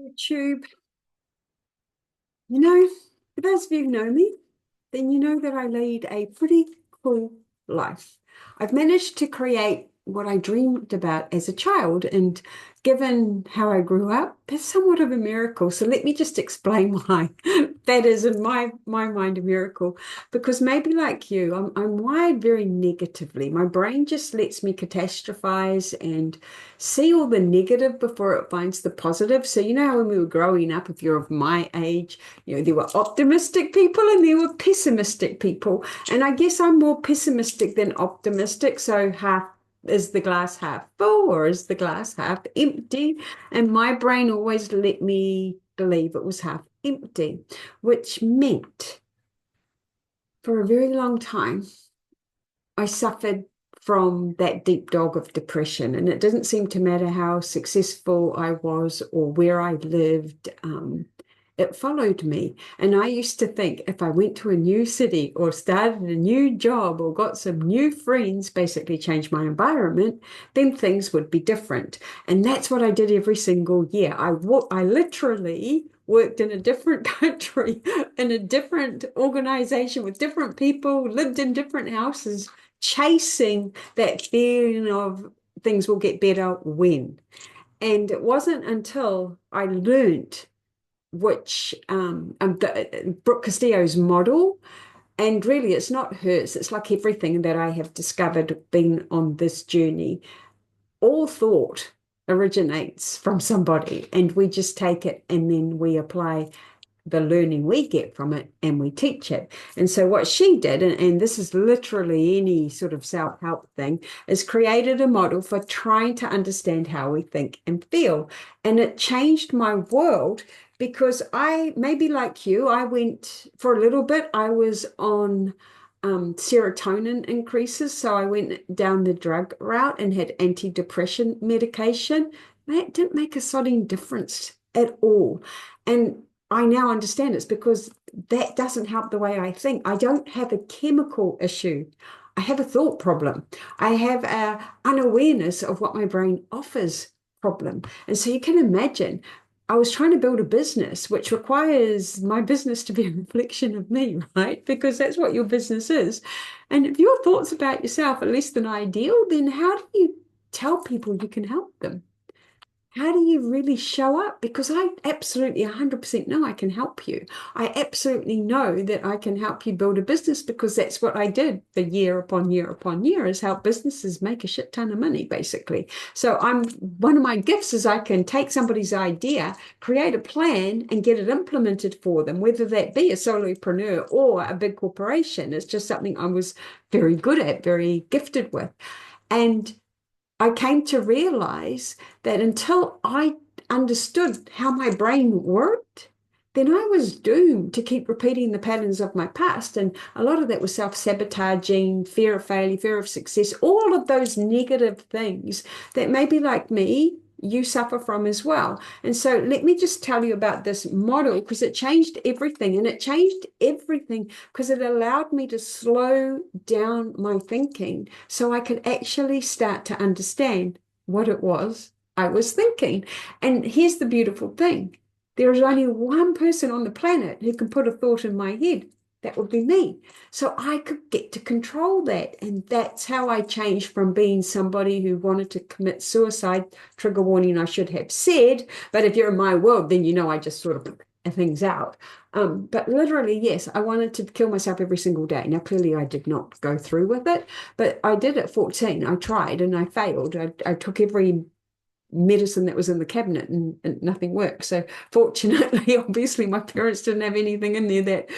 YouTube. You know, for those of you who know me, then you know that I lead a pretty cool life. I've managed to create what I dreamed about as a child, and given how I grew up, that's somewhat of a miracle. So let me just explain why that is in my mind a miracle. Because maybe like you, I'm wired very negatively. My brain just lets me catastrophize and see all the negative before it finds the positive. So you know how when we were growing up, if you're of my age, there were optimistic people and there were pessimistic people. And I guess I'm more pessimistic than optimistic. So is the glass half full or is the glass half empty? And my brain always let me believe it was half empty, which meant for a very long time, I suffered from that deep dog of depression. And it didn't seem to matter how successful I was or where I lived. It followed me. And I used to think if I went to a new city or started a new job or got some new friends, basically changed my environment, then things would be different. And that's what I did every single year. I literally worked in a different country, in a different organization with different people, lived in different houses, chasing that feeling of things will get better when. And it wasn't until I learned Brooke Castillo's model. And really, it's not hers. It's like everything that I have discovered being on this journey. All thought originates from somebody, and we just take it and then we apply the learning we get from it and we teach it. And so what she did, and this is literally any sort of self-help thing, is created a model for trying to understand how we think and feel. And it changed my world because maybe like you, I went for a little bit, I was on serotonin increases. So I went down the drug route and had antidepressant medication. That didn't make a sodding difference at all. And I now understand it's because that doesn't help the way I think. I don't have a chemical issue. I have a thought problem. I have a unawareness of what my brain offers problem. And so you can imagine I was trying to build a business, which requires my business to be a reflection of me, right? Because that's what your business is. And if your thoughts about yourself are less than ideal, then how do you tell people you can help them? How do you really show up? Because I absolutely 100% know I can help you. I absolutely know that I can help you build a business because that's what I did for year upon year upon year is help businesses make a shit ton of money, basically. So one of my gifts is I can take somebody's idea, create a plan, and get it implemented for them, whether that be a solopreneur or a big corporation. It's just something I was very good at, very gifted with. And I came to realize that until I understood how my brain worked, then I was doomed to keep repeating the patterns of my past. And a lot of that was self-sabotaging, fear of failure, fear of success, all of those negative things that maybe like me, you suffer from as well. And so let me just tell you about this model because it changed everything. And it changed everything because it allowed me to slow down my thinking so I could actually start to understand what it was I was thinking. And here's the beautiful thing. There is only one person on the planet who can put a thought in my head. That would be me. So I could get to control that. And that's how I changed from being somebody who wanted to commit suicide. Trigger warning, I should have said. But if you're in my world, then you know I just sort of put things out. But literally, yes, I wanted to kill myself every single day. Now, clearly, I did not go through with it, but I did at 14. I tried and I failed. I took every medicine that was in the cabinet and nothing worked. So fortunately, obviously my parents didn't have anything in there that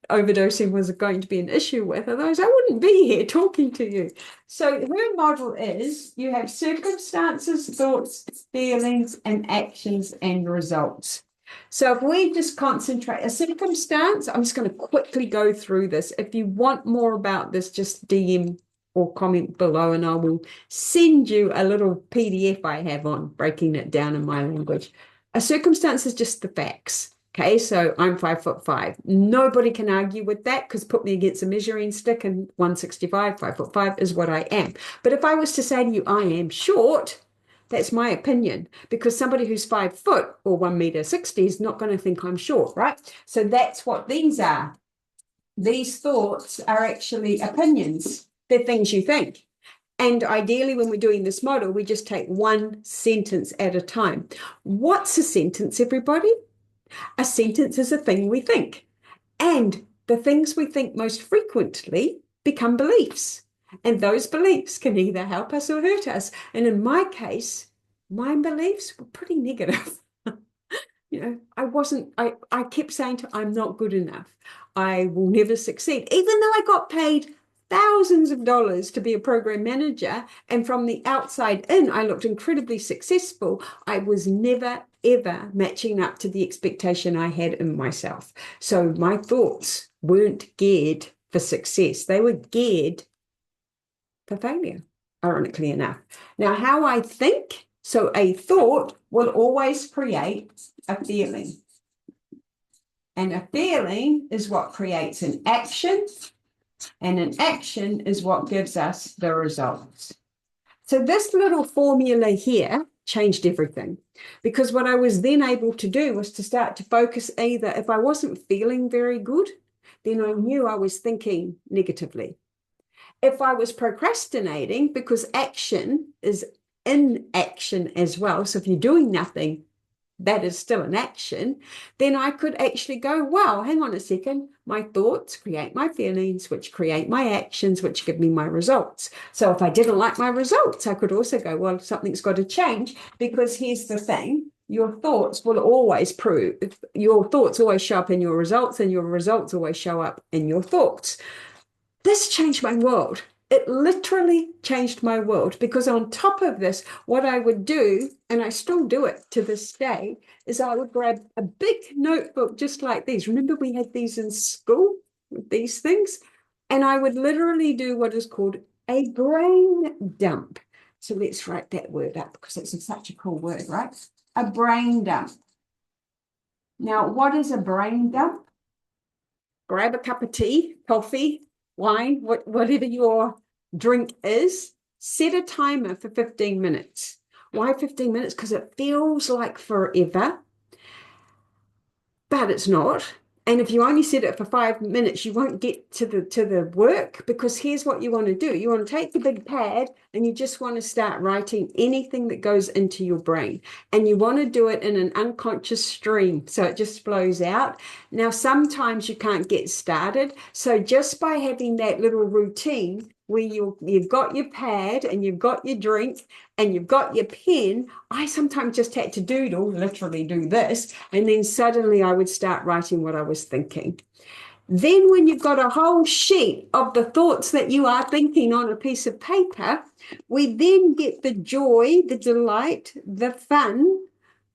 overdosing was going to be an issue with. Otherwise, I wouldn't be here talking to you. So her model is you have circumstances, thoughts, feelings, and actions and results. So if we just concentrate a circumstance, I'm just going to quickly go through this. If you want more about this, just DM or comment below and I will send you a little PDF I have on breaking it down in my language. A circumstance is just the facts. Okay, so I'm 5'5". Nobody can argue with that because put me against a measuring stick and 165, 5'5" is what I am. But if I was to say to you, I am short, That's my opinion, because somebody who's 5 foot or 1 meter 60 is not going to think I'm short, right? So that's what these are. These thoughts are actually opinions. They're things you think. And ideally, when we're doing this model, we just take one sentence at a time. What's a sentence, everybody? A sentence is a thing we think. And the things we think most frequently become beliefs. And those beliefs can either help us or hurt us. And in my case, my beliefs were pretty negative. I kept saying I'm not good enough. I will never succeed, even though I got paid thousands of dollars to be a program manager. And from the outside in, I looked incredibly successful. I was never, ever matching up to the expectation I had in myself. So my thoughts weren't geared for success. They were geared for failure, ironically enough. Now, how I think, so a thought will always create a feeling. And a feeling is what creates an action, and an action is what gives us the results. So this little formula here changed everything, because what I was then able to do was to start to focus either if I wasn't feeling very good, then I knew I was thinking negatively. If I was procrastinating, because action is inaction as well, so if you're doing nothing, that is still an action, then I could actually go, wow, hang on a second. My thoughts create my feelings, which create my actions, which give me my results. So if I didn't like my results, I could also go, well, something's got to change, because here's the thing. Your thoughts will always prove, your thoughts always show up in your results, and your results always show up in your thoughts. This changed my world. It literally changed my world, because on top of this, what I would do, and I still do it to this day, is I would grab a big notebook just like these. Remember we had these in school, these things? And I would literally do what is called a brain dump. So let's write that word up, because it's such a cool word, right? A brain dump. Now, what is a brain dump? Grab a cup of tea, coffee, wine, whatever your drink is, set a timer for 15 minutes. Why 15 minutes? Because it feels like forever, but it's not. And if you only set it for 5 minutes, you won't get to the work, because here's what you want to do. You want to take the big pad and you just want to start writing anything that goes into your brain. And you want to do it in an unconscious stream, so it just flows out. Now, sometimes you can't get started. So just by having that little routine where you've got your pad and you've got your drink and you've got your pen, I sometimes just had to doodle, literally do this, and then suddenly I would start writing what I was thinking. Then when you've got a whole sheet of the thoughts that you are thinking on a piece of paper, we then get the joy, the delight, the fun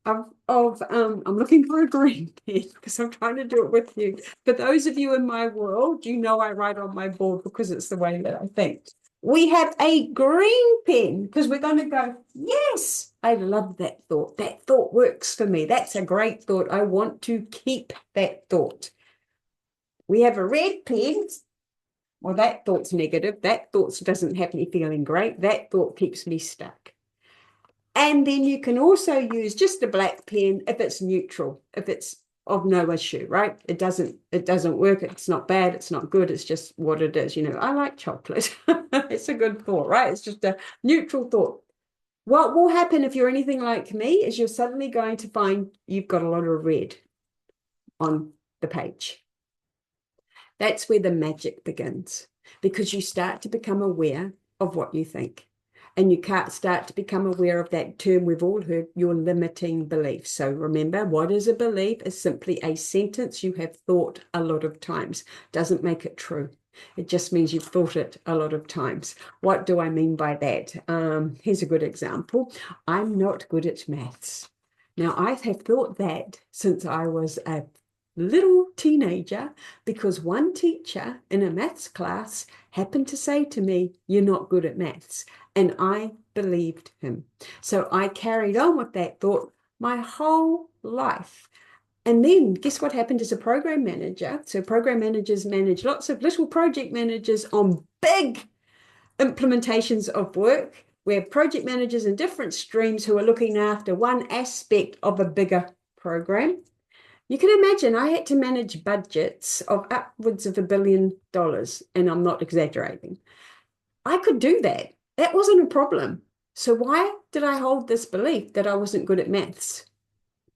of I'm looking for a green pen, because I'm trying to do it with you. For those of you in my world, you know I write on my board because it's the way that I think. We have a green pen, because we're going to go, yes, I love that thought. That thought works for me. That's a great thought. I want to keep that thought. We have a red pen. Well, that thought's negative. That thought doesn't have me feeling great. That thought keeps me stuck. And then you can also use just a black pen if it's neutral, if it's of no issue, right? It doesn't work. It's not bad. It's not good. It's just what it is. I like chocolate. It's a good thought, right? It's just a neutral thought. What will happen if you're anything like me is you're suddenly going to find you've got a lot of red on the page. That's where the magic begins, because you start to become aware of what you think. And you can't start to become aware of that term we've all heard, your limiting beliefs. So remember, what is a belief? Is simply a sentence you have thought a lot of times. Doesn't make it true. It just means you've thought it a lot of times. What do I mean by that? Here's a good example. I'm not good at maths. Now, I have thought that since I was a little teenager, because one teacher in a maths class happened to say to me, "You're not good at maths." And I believed him. So I carried on with that thought my whole life. And then guess what happened as a program manager? So program managers manage lots of little project managers on big implementations of work. We have project managers in different streams who are looking after one aspect of a bigger program. You can imagine I had to manage budgets of upwards of $1 billion, and I'm not exaggerating. I could do that. That wasn't a problem. So why did I hold this belief that I wasn't good at maths?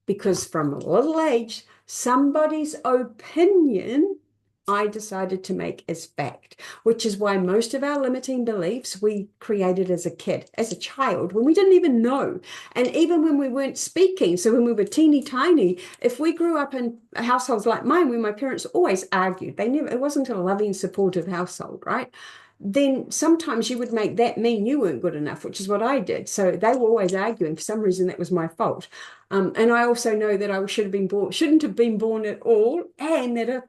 Because from a little age, somebody's opinion I decided to make as fact, which is why most of our limiting beliefs we created as a kid, as a child, when we didn't even know. And even when we weren't speaking, so when we were teeny tiny, if we grew up in households like mine, where my parents always argued, it wasn't a loving, supportive household, right? Then sometimes you would make that mean you weren't good enough, which is what I did. So they were always arguing. For some reason, that was my fault. And I also know that I shouldn't have been born at all, and that if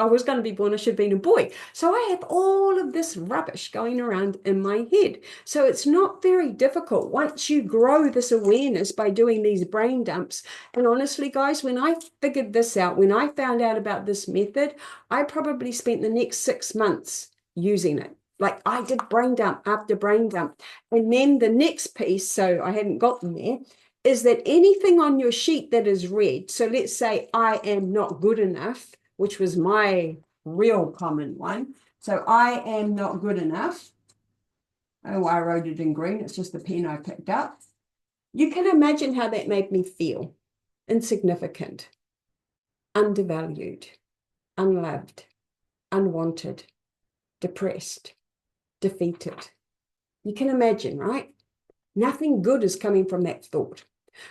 I was going to be born, I should have been a boy. So I have all of this rubbish going around in my head. So it's not very difficult once you grow this awareness by doing these brain dumps. And honestly, guys, when I figured this out, when I found out about this method, I probably spent the next 6 months using it. Like I did brain dump after brain dump. And then the next piece, so I hadn't gotten there, is that anything on your sheet that is red, so let's say I am not good enough, which was my real common one. So I am not good enough. Oh, I wrote it in green. It's just the pen I picked up. You can imagine how that made me feel. Insignificant, undervalued, unloved, unwanted, depressed, defeated. You can imagine, right? Nothing good is coming from that thought.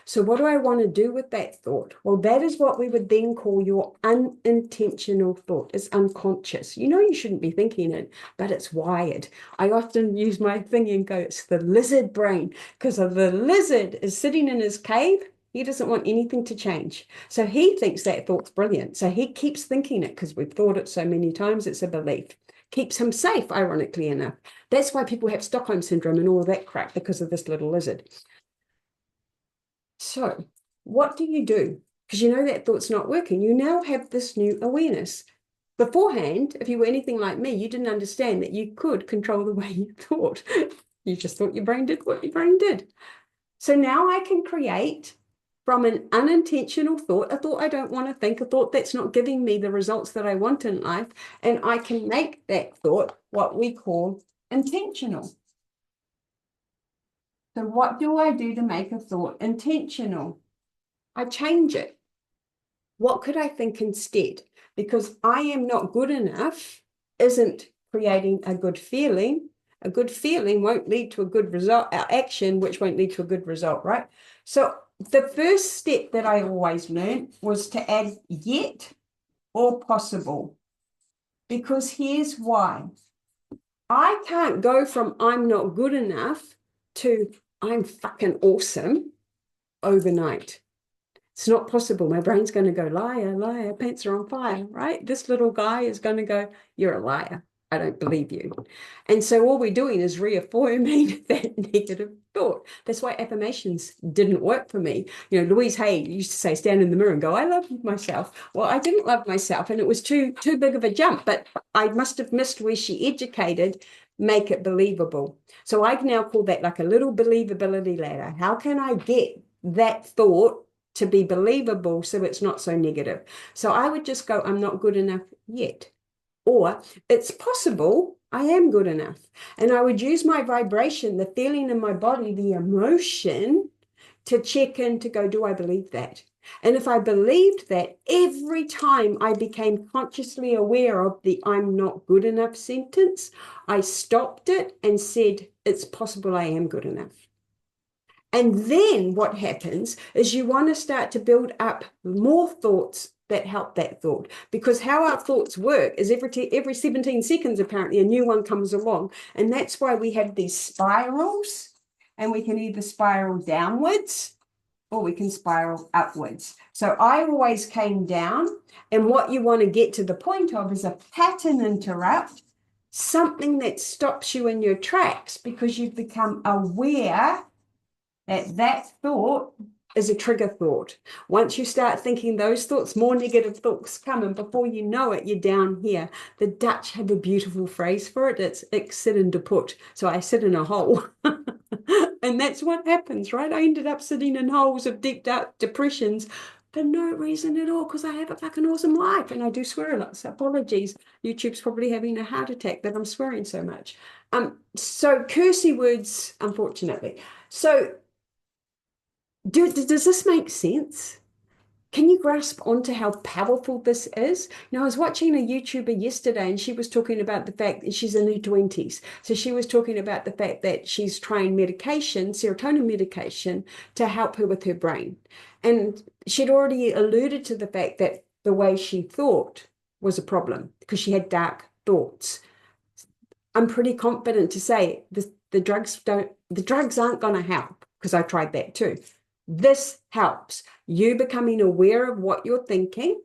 So what do I want to do with that thought? Well, that is what we would then call your unintentional thought. It's unconscious. You know you shouldn't be thinking it, but it's wired. I often use my thing and go, it's the lizard brain, because the lizard is sitting in his cave. He doesn't want anything to change. So he thinks that thought's brilliant. So he keeps thinking it because we've thought it so many times. It's a belief. Keeps him safe, ironically enough. That's why people have Stockholm syndrome and all that crap, because of this little lizard. So what do? Because you know that thought's not working. You now have this new awareness. Beforehand, if you were anything like me, you didn't understand that you could control the way you thought. You just thought your brain did what your brain did. So now I can create from an unintentional thought, a thought I don't want to think, a thought that's not giving me the results that I want in life, and I can make that thought what we call intentional. So what do I do to make a thought intentional? I change it. What could I think instead? Because I am not good enough isn't creating a good feeling. A good feeling won't lead to a good result, our action, which won't lead to a good result, right? So the first step that I always learned was to add yet or possible. Because here's why. I can't go from I'm not good enough to I'm fucking awesome overnight. It's not possible. My brain's going to go, liar, liar, pants are on fire, right? This little guy is going to go, you're a liar. I don't believe you. And so all we're doing is reaffirming that negative thought. That's why affirmations didn't work for me. You know, Louise Hay used to say, stand in the mirror and go, I love myself. Well, I didn't love myself, and it was too big of a jump, but I must have missed where she educated, make it believable. So I now call that like a little believability ladder. How can I get that thought to be believable so it's not so negative? So I would just go, I'm not good enough yet. Or it's possible I am good enough. And I would use my vibration, the feeling in my body, the emotion to check in to go, do I believe that? And if I believed that, every time I became consciously aware of the I'm not good enough sentence, I stopped it and said, it's possible I am good enough. And then what happens is you want to start to build up more thoughts that help that thought. Because how our thoughts work is every 17 seconds, apparently, a new one comes along. And that's why we have these spirals, and we can either spiral downwards or we can spiral upwards. So I always came down, and what you want to get to the point of is a pattern interrupt, something that stops you in your tracks because you've become aware that thought is a trigger thought. Once you start thinking those thoughts, more negative thoughts come, and before you know it, you're down here. The Dutch have a beautiful phrase for it. It's "ik sit in de put." So I sit in a hole. And that's what happens, right? I ended up sitting in holes of deep, dark depressions for no reason at all, because I have a fucking awesome life. And I do swear a lot. So apologies. YouTube's probably having a heart attack that I'm swearing so much. So cursey words, unfortunately. So does this make sense? Can you grasp onto how powerful this is? Now, I was watching a YouTuber yesterday and she was talking about the fact that she's in her 20s. So she was talking about the fact that she's trying medication, serotonin medication, to help her with her brain. And she'd already alluded to the fact that the way she thought was a problem because she had dark thoughts. I'm pretty confident to say the drugs aren't going to help, because I tried that too. This helps. You becoming aware of what you're thinking,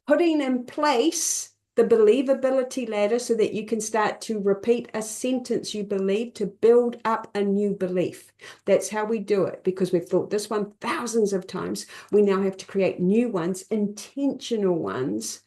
putting in place the believability ladder so that you can start to repeat a sentence you believe to build up a new belief. That's how we do it, because we've thought this one thousands of times. We now have to create new ones, intentional ones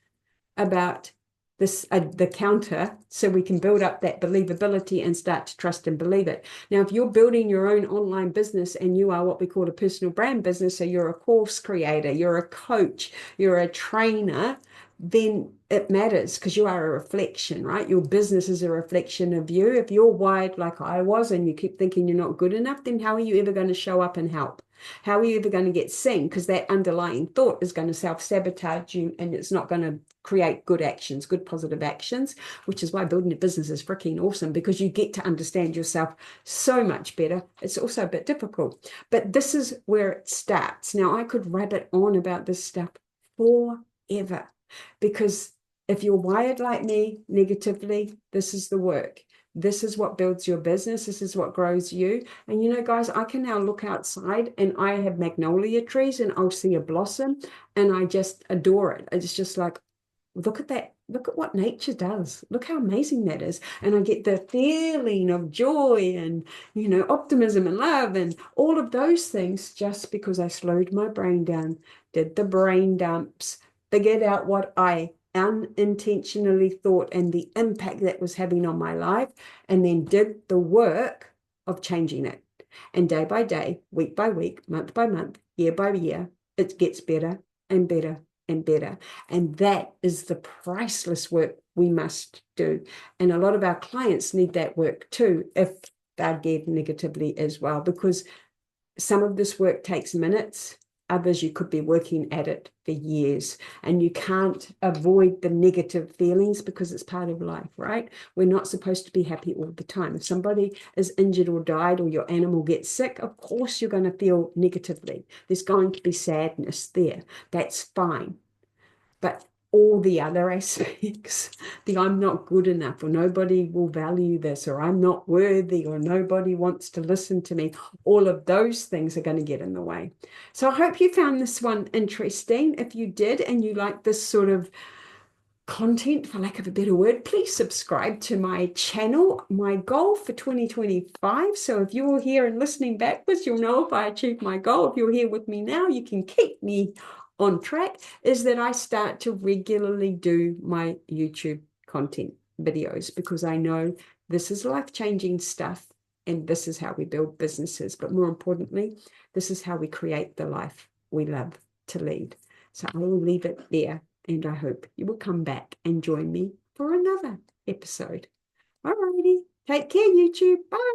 about this, the counter, so we can build up that believability and start to trust and believe it. Now, if you're building your own online business and you are what we call a personal brand business, so you're a course creator, you're a coach, you're a trainer, then it matters, because you are a reflection, right? Your business is a reflection of you. If you're wired like I was and you keep thinking you're not good enough, then how are you ever going to show up and help? How are you ever going to get seen? Because that underlying thought is going to self-sabotage you, and it's not going to create good actions, good positive actions, which is why building a business is freaking awesome, because you get to understand yourself so much better. It's also a bit difficult, but this is where it starts. Now, I could rabbit on about this stuff forever, because if you're wired like me negatively, this is the work. This is what builds your business. This is what grows you. And you know, guys, I can now look outside and I have magnolia trees and I'll see a blossom and I just adore it. It's just like, look at that. Look at what nature does. Look how amazing that is. And I get the feeling of joy and, you know, optimism and love and all of those things, just because I slowed my brain down, did the brain dumps, figured out what I unintentionally thought and the impact that was having on my life, and then did the work of changing it. And day by day, week by week, month by month, year by year, it gets better and better and better. And that is the priceless work we must do. And a lot of our clients need that work too, if they're geared negatively as well, because some of this work takes minutes. Others, you could be working at it for years, and you can't avoid the negative feelings because it's part of life, right? We're not supposed to be happy all the time. If somebody is injured or died, or your animal gets sick, of course you're going to feel negatively. There's going to be sadness there. That's fine. But all the other aspects, the I'm not good enough, or nobody will value this, or I'm not worthy, or nobody wants to listen to me, all of those things are going to get in the way. So I hope you found this one interesting. If you did, and you like this sort of content, for lack of a better word, please subscribe to my channel. My goal for 2025, so if you're here and listening backwards, you'll know if I achieved my goal. If you're here with me now, you can keep me on track, is that I start to regularly do my YouTube content videos, because I know this is life-changing stuff, and this is how we build businesses. But more importantly, this is how we create the life we love to lead. So I will leave it there, and I hope you will come back and join me for another episode. Alrighty, take care, YouTube. Bye.